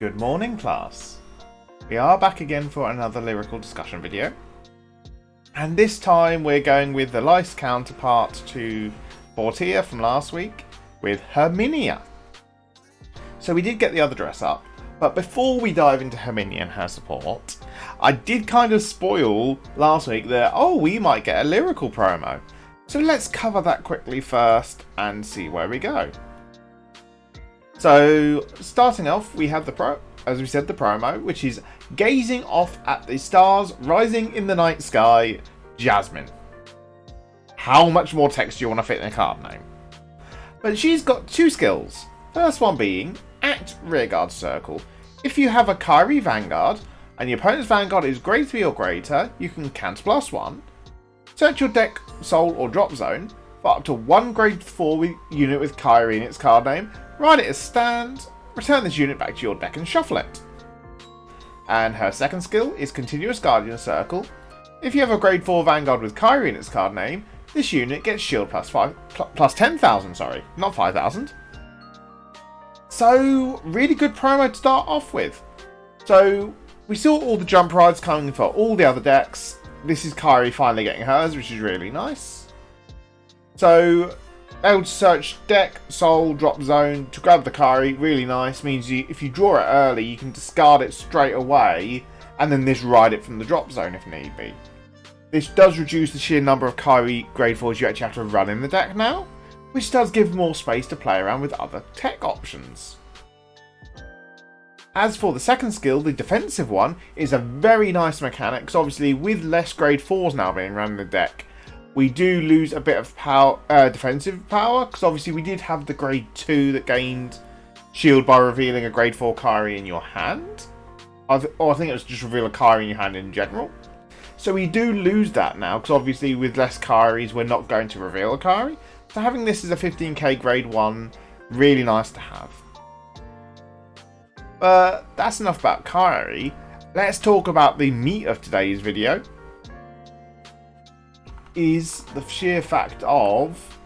Good morning, class. We are back again for another lyrical discussion video. And this time we're going with the lice counterpart to Fortia from last week with Herminia. So we did get the other dress up, but before we dive into Herminia and her support, I did kind of spoil last week that, we might get a lyrical promo. So let's cover that quickly first and see where we go. So, starting off, we have the promo, which is gazing off at the stars rising in the night sky, Jasmine. How much more text do you want to fit in a card name? But she's got two skills. First one being, act rearguard circle. If you have a Kyrie Vanguard, and your opponent's Vanguard is grade 3 or greater, you can counter +1. Search your deck, soul, or drop zone for up to one grade 4 unit with Kyrie in its card name. Write it as stand, return this unit back to your deck and shuffle it. And her second skill is Continuous Guardian Circle. If you have a grade 4 Vanguard with Kyrie in its card name, this unit gets shield plus 10,000, not 5,000. So, really good promo to start off with. So, we saw all the jump rides coming for all the other decks. This is Kyrie finally getting hers, which is really nice. So, able to search deck, soul, drop zone to grab the Kyrie, really nice. Means if you draw it early, you can discard it straight away and then just ride it from the drop zone if need be. This does reduce the sheer number of Kyrie grade 4s you actually have to run in the deck now, which does give more space to play around with other tech options. As for the second skill, the defensive one, is a very nice mechanic, because obviously with less grade 4s now being run in the deck, we do lose a bit of power, defensive power, because obviously we did have the grade 2 that gained shield by revealing a grade 4 Kyrie in your hand. I think it was just reveal a Kyrie in your hand in general. So we do lose that now, because obviously with less Kyries we're not going to reveal a Kyrie. So having this as a 15k grade 1, really nice to have. But that's enough about Kyrie. Let's talk about the meat of today's video. Is the sheer fact of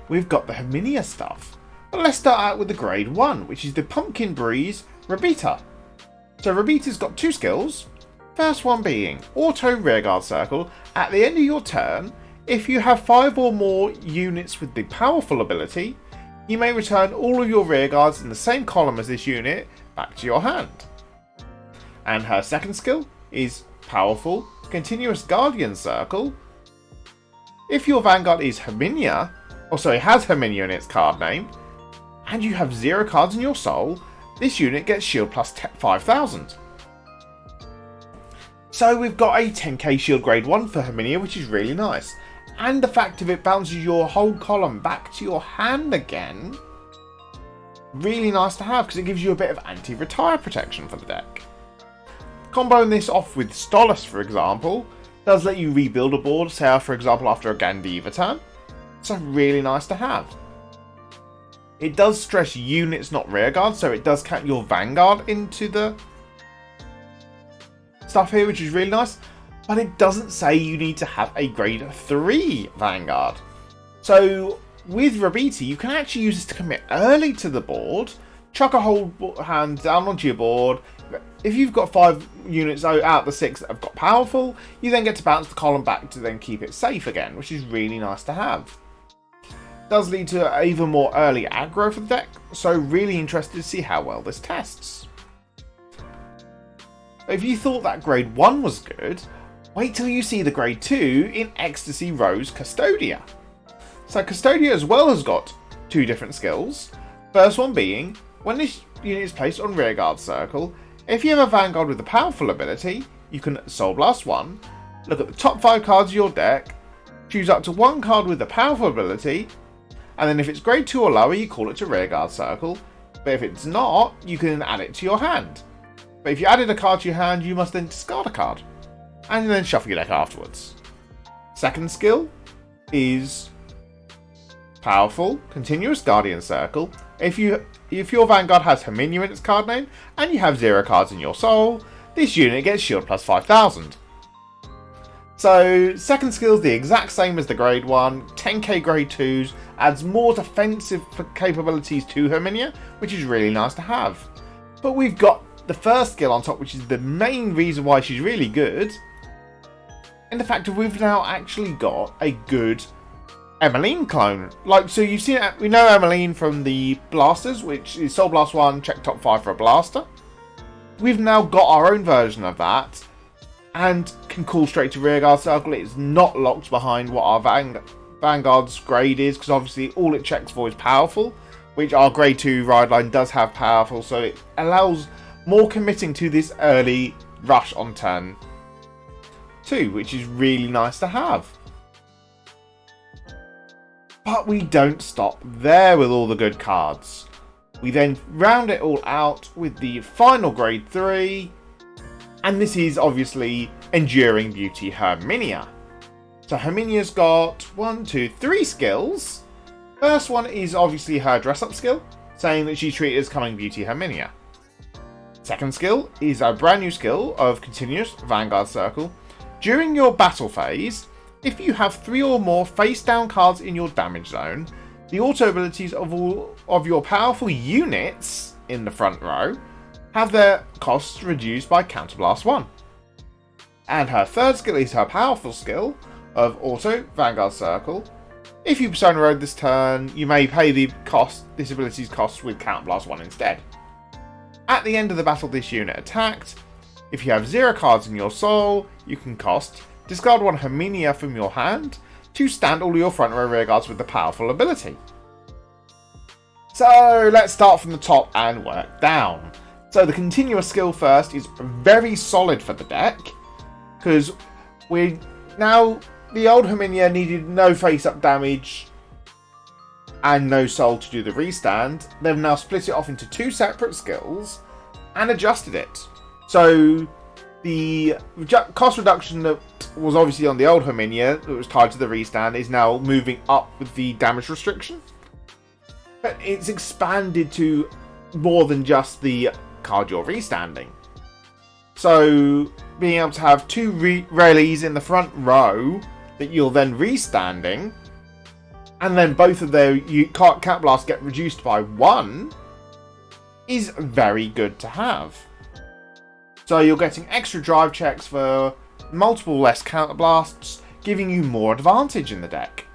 we've got the Herminia stuff. But let's start out with the grade 1, which is the Pumpkin Breeze Rabita. So Rabita's got two skills. First one being auto rearguard circle. At the end of your turn, if you have 5 or more units with the powerful ability, you may return all of your rearguards in the same column as this unit back to your hand. And her second skill is powerful continuous guardian circle. If your Vanguard is Herminia, has Herminia in its card name, and you have 0 cards in your soul, this unit gets shield plus 5,000. So we've got a 10k shield grade 1 for Herminia, which is really nice. And the fact of it bounces your whole column back to your hand again, really nice to have, because it gives you a bit of anti-retire protection for the deck. Comboing this off with Stolas, for example, does let you rebuild a board, say for example after a Gandiva turn. So really nice to have. It does stress units, not rearguard, so it does count your Vanguard into the stuff here, which is really nice. But it doesn't say you need to have a grade 3 Vanguard. So with Rabita, you can actually use this to commit early to the board, chuck a whole hand down onto your board. If you've got 5 units out of the 6 that have got powerful, you then get to bounce the column back to then keep it safe again, which is really nice to have. It does lead to even more early aggro for the deck, so really interested to see how well this tests. If you thought that grade 1 was good, wait till you see the grade 2 in Ecstasy Rose Custodia. So Custodia as well has got 2 different skills. First one being, when this unit is placed on rearguard circle, if you have a Vanguard with a powerful ability, you can Soul Blast 1, look at the top 5 cards of your deck, choose up to 1 card with a powerful ability, and then if it's grade 2 or lower, you call it to rearguard circle, but if it's not, you can add it to your hand. But if you added a card to your hand, you must then discard a card, and then shuffle your deck afterwards. Second skill is powerful continuous guardian circle. If your Vanguard has Herminia in its card name and you have 0 cards in your soul, this unit gets shield plus 5,000. So second skill is the exact same as the grade 1, 10k grade 2s, adds more defensive capabilities to Herminia, which is really nice to have. But we've got the first skill on top, which is the main reason why she's really good, in the fact that we've now actually got a good Emmeline clone. Like, so you've seen, we know Emmeline from the blasters, which is Soul Blast 1, check top 5 for a blaster. We've now got our own version of that, and can call straight to rearguard circle. It's not locked behind what our Vanguard's grade is, because obviously all it checks for is powerful, which our grade 2 ride line does have powerful, so it allows more committing to this early rush on turn 2, which is really nice to have. But we don't stop there with all the good cards. We then round it all out with the final grade 3, and this is obviously Enduring Beauty Herminia. So Herminia's got 3 skills. First one is obviously her dress up skill, saying that she's treated as Coming Beauty Herminia. Second skill is a brand new skill of Continuous Vanguard Circle. During your battle phase, if you have 3 or more face down cards in your damage zone, the auto abilities of all of your powerful units in the front row have their costs reduced by Counterblast 1. And her third skill is her powerful skill of Auto Vanguard Circle. If you Persona Road this turn, you may pay this ability's cost with Counterblast 1 instead. At the end of the battle this unit attacked, if you have 0 cards in your soul, you can discard 1 Herminia from your hand to stand all your front row rearguards with the powerful ability. So let's start from the top and work down. So the continuous skill first is very solid for the deck, because the old Herminia needed no face-up damage and no soul to do the restand. They've now split it off into 2 separate skills and adjusted it. So the cost reduction that was obviously on the old Herminia, that was tied to the restand, is now moving up with the damage restriction. But it's expanded to more than just the card you're restanding. So being able to have 2 rallies in the front row that you're then restanding, and then both of their Cat Blasts get reduced by 1, is very good to have. So you're getting extra drive checks for multiple less counter blasts, giving you more advantage in the deck.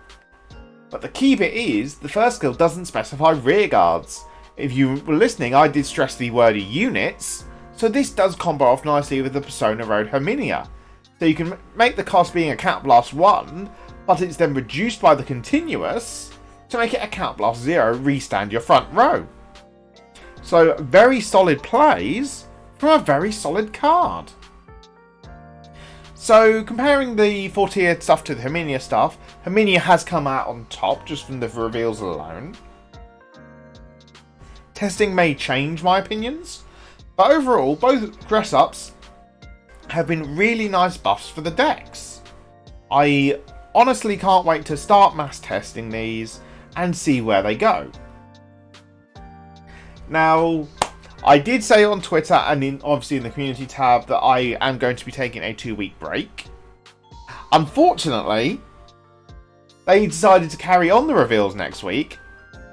But the key bit is, the first skill doesn't specify rear guards. If you were listening, I did stress the word units, so this does combo off nicely with the Persona Road Herminia. So you can make the cost being a Count Blast 1, but it's then reduced by the continuous to make it a Count Blast 0, restand your front row. So very solid plays from a very solid card. So comparing the Fortia stuff to the Herminia stuff, Herminia has come out on top just from the reveals alone. Testing may change my opinions, but overall both dress-ups have been really nice buffs for the decks. I honestly can't wait to start mass testing these and see where they go. Now, I did say on Twitter and obviously in the community tab that I am going to be taking a 2-week break. Unfortunately, they decided to carry on the reveals next week,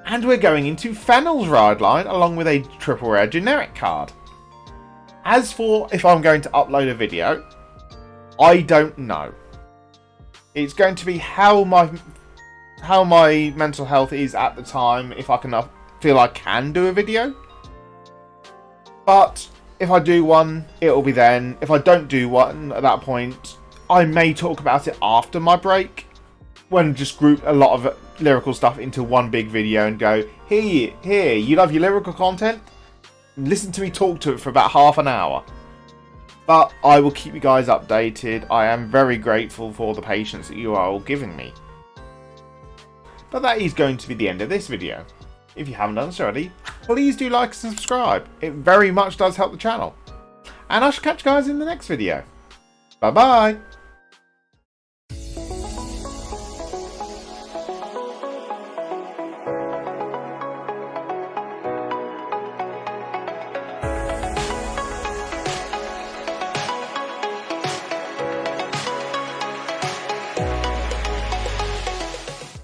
and we're going into Fennel's ride line along with a triple rare generic card. As for if I'm going to upload a video, I don't know. It's going to be how my mental health is at the time, if I can feel I can do a video. But if I do one, it'll be then. If I don't do one at that point, I may talk about it after my break, when just group a lot of lyrical stuff into one big video and go, here, you love your lyrical content? Listen to me talk to it for about half an hour. But I will keep you guys updated. I am very grateful for the patience that you are all giving me. But that is going to be the end of this video. If you haven't done so already, please do like and subscribe. It very much does help the channel. And I shall catch you guys in the next video. Bye bye.